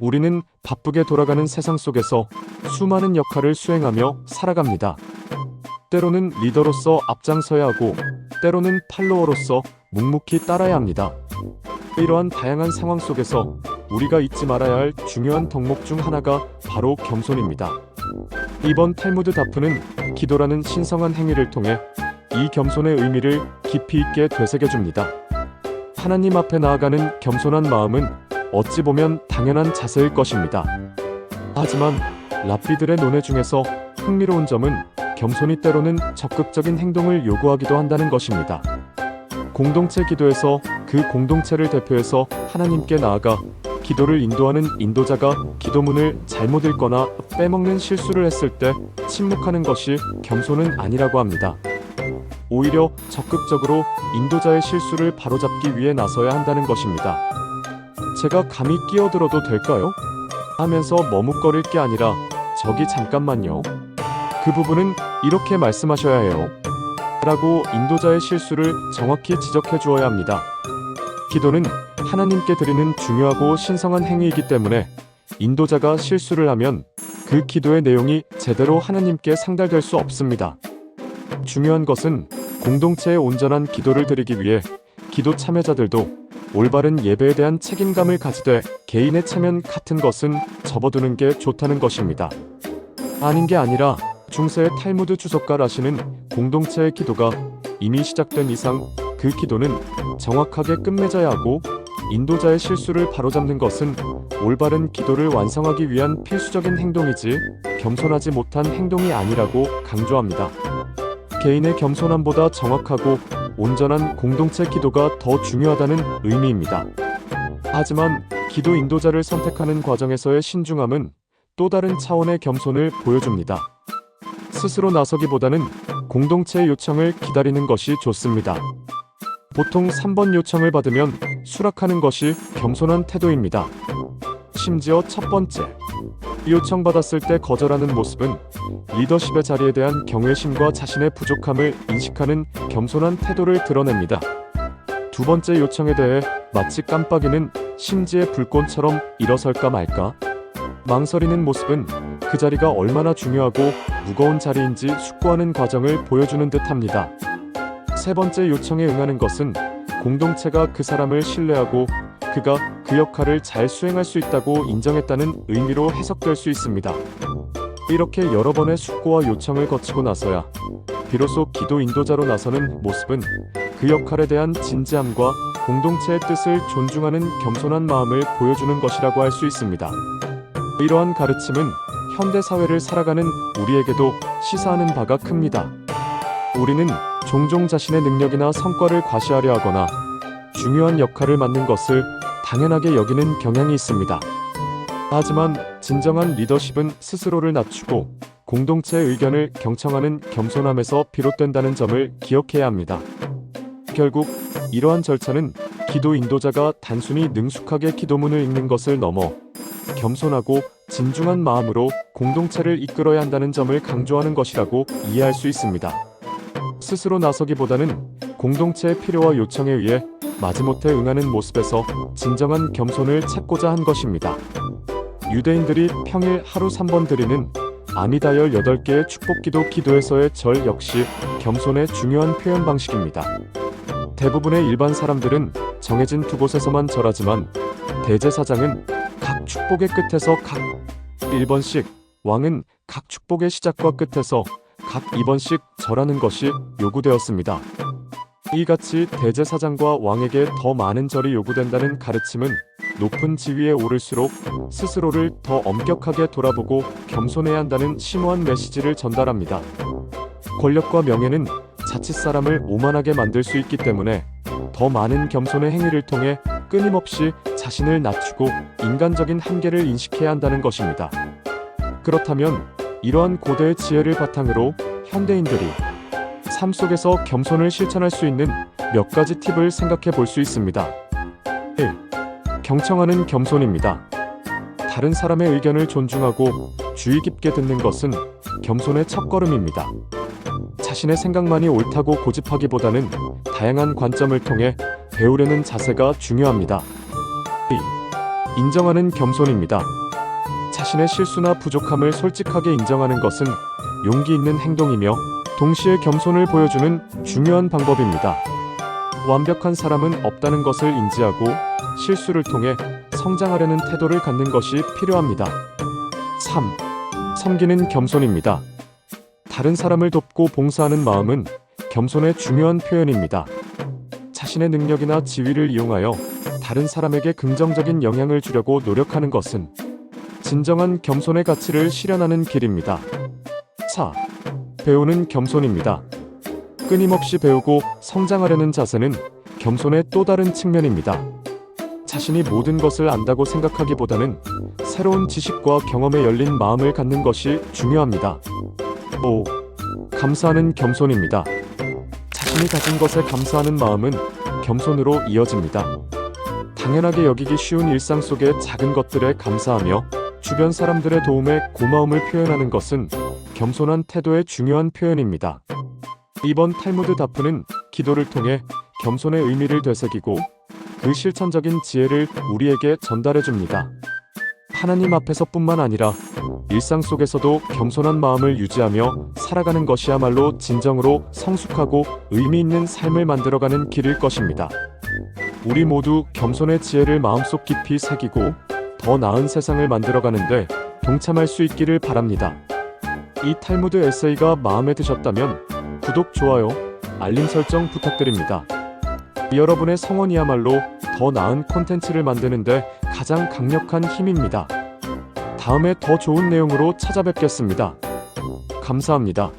우리는 바쁘게 돌아가는 세상 속에서 수많은 역할을 수행하며 살아갑니다. 때로는 리더로서 앞장서야 하고, 때로는 팔로워로서 묵묵히 따라야 합니다. 이러한 다양한 상황 속에서 우리가 잊지 말아야 할 중요한 덕목 중 하나가 바로 겸손입니다. 이번 탈무드 다프는 기도라는 신성한 행위를 통해 이 겸손의 의미를 깊이 있게 되새겨줍니다. 하나님 앞에 나아가는 겸손한 마음은 어찌 보면 당연한 자세일 것입니다. 하지만 랍비들의 논해 중에서 흥미로운 점은 겸손이 때로는 적극적인 행동을 요구하기도 한다는 것입니다. 공동체 기도에서 그 공동체를 대표해서 하나님께 나아가 기도를 인도하는 인도자가 기도문을 잘못 읽거나 빼먹는 실수를 했을 때 침묵하는 것이 겸손은 아니라고 합니다. 오히려 적극적으로 인도자의 실수를 바로잡기 위해 나서야 한다는 것입니다. 제가 감히 끼어들어도 될까요? 하면서 머뭇거릴 게 아니라 저기 잠깐만요. 그 부분은 이렇게 말씀하셔야 해요. 라고 인도자의 실수를 정확히 지적해 주어야 합니다. 기도는 하나님께 드리는 중요하고 신성한 행위이기 때문에 인도자가 실수를 하면 그 기도의 내용이 제대로 하나님께 상달될 수 없습니다. 중요한 것은 공동체의 온전한 기도를 드리기 위해 기도 참여자들도 올바른 예배에 대한 책임감을 가지되 개인의 체면 같은 것은 접어두는 게 좋다는 것입니다. 아닌 게 아니라 중세의 탈무드 주석가 라시는 공동체의 기도가 이미 시작된 이상 그 기도는 정확하게 끝맺어야 하고 인도자의 실수를 바로잡는 것은 올바른 기도를 완성하기 위한 필수적인 행동이지 겸손하지 못한 행동이 아니라고 강조합니다. 개인의 겸손함보다 정확하고 온전한 공동체 기도가 더 중요하다는 의미입니다. 하지만 기도 인도자를 선택하는 과정에서의 신중함은 또 다른 차원의 겸손을 보여줍니다. 스스로 나서기보다는 공동체의 요청을 기다리는 것이 좋습니다. 보통 3번 요청을 받으면 수락하는 것이 겸손한 태도입니다. 심지어 첫 번째, 요청받았을 때 거절하는 모습은 리더십의 자리에 대한 경외심과 자신의 부족함을 인식하는 겸손한 태도를 드러냅니다. 두 번째 요청에 대해 마치 깜빡이는 심지의 불꽃처럼 일어설까 말까 망설이는 모습은 그 자리가 얼마나 중요하고 무거운 자리인지 숙고하는 과정을 보여주는 듯합니다. 세 번째 요청에 응하는 것은 공동체가 그 사람을 신뢰하고 그가 그 역할을 잘 수행할 수 있다고 인정했다는 의미로 해석될 수 있습니다. 이렇게 여러 번의 숙고와 요청을 거치고 나서야 비로소 기도 인도자로 나서는 모습은 그 역할에 대한 진지함과 공동체의 뜻을 존중하는 겸손한 마음을 보여주는 것이라고 할 수 있습니다. 이러한 가르침은 현대 사회를 살아가는 우리에게도 시사하는 바가 큽니다. 우리는 종종 자신의 능력이나 성과를 과시하려 하거나 중요한 역할을 맡는 것을 당연하게 여기는 경향이 있습니다. 하지만 진정한 리더십은 스스로를 낮추고 공동체의 의견을 경청하는 겸손함에서 비롯된다는 점을 기억해야 합니다. 결국 이러한 절차는 기도 인도자가 단순히 능숙하게 기도문을 읽는 것을 넘어 겸손하고 진중한 마음으로 공동체를 이끌어야 한다는 점을 강조하는 것이라고 이해할 수 있습니다. 스스로 나서기보다는 공동체의 필요와 요청에 의해 마지못해 응하는 모습에서 진정한 겸손을 찾고자 한 것입니다. 유대인들이 평일 하루 3번 드리는 아미다 18개의 축복기도 기도에서의 절 역시 겸손의 중요한 표현 방식입니다. 대부분의 일반 사람들은 정해진 두 곳에서만 절하지만 대제사장은 각 축복의 끝에서 각 1번씩, 왕은 각 축복의 시작과 끝에서 각 2번씩 절하는 것이 요구되었습니다. 이같이 대제사장과 왕에게 더 많은 절이 요구된다는 가르침은 높은 지위에 오를수록 스스로를 더 엄격하게 돌아보고 겸손해야 한다는 심오한 메시지를 전달합니다. 권력과 명예는 자칫 사람을 오만하게 만들 수 있기 때문에 더 많은 겸손의 행위를 통해 끊임없이 자신을 낮추고 인간적인 한계를 인식해야 한다는 것입니다. 그렇다면 이러한 고대의 지혜를 바탕으로 현대인들이 삶 속에서 겸손을 실천할 수 있는 몇 가지 팁을 생각해 볼 수 있습니다. 1. 경청하는 겸손입니다. 다른 사람의 의견을 존중하고 주의 깊게 듣는 것은 겸손의 첫걸음입니다. 자신의 생각만이 옳다고 고집하기보다는 다양한 관점을 통해 배우려는 자세가 중요합니다. 2. 인정하는 겸손입니다. 자신의 실수나 부족함을 솔직하게 인정하는 것은 용기 있는 행동이며 동시에 겸손을 보여주는 중요한 방법입니다. 완벽한 사람은 없다는 것을 인지하고 실수를 통해 성장하려는 태도를 갖는 것이 필요합니다. 3. 섬기는 겸손입니다. 다른 사람을 돕고 봉사하는 마음은 겸손의 중요한 표현입니다. 자신의 능력이나 지위를 이용하여 다른 사람에게 긍정적인 영향을 주려고 노력하는 것은 진정한 겸손의 가치를 실현하는 길입니다. 4. 배우는 겸손입니다. 끊임없이 배우고 성장하려는 자세는 겸손의 또 다른 측면입니다. 자신이 모든 것을 안다고 생각하기보다는 새로운 지식과 경험에 열린 마음을 갖는 것이 중요합니다. 5. 감사하는 겸손입니다. 자신이 가진 것에 감사하는 마음은 겸손으로 이어집니다. 당연하게 여기기 쉬운 일상 속의 작은 것들에 감사하며 주변 사람들의 도움에 고마움을 표현하는 것은 겸손한 태도의 중요한 표현입니다. 이번 탈무드 다프는 기도를 통해 겸손의 의미를 되새기고 그 실천적인 지혜를 우리에게 전달해 줍니다. 하나님 앞에서뿐만 아니라 일상 속에서도 겸손한 마음을 유지하며 살아가는 것이야말로 진정으로 성숙하고 의미 있는 삶을 만들어가는 길일 것입니다. 우리 모두 겸손의 지혜를 마음속 깊이 새기고 더 나은 세상을 만들어가는데 동참할 수 있기를 바랍니다. 이 탈무드 에세이가 마음에 드셨다면 구독, 좋아요, 알림 설정 부탁드립니다. 여러분의 성원이야말로 더 나은 콘텐츠를 만드는데 가장 강력한 힘입니다. 다음에 더 좋은 내용으로 찾아뵙겠습니다. 감사합니다.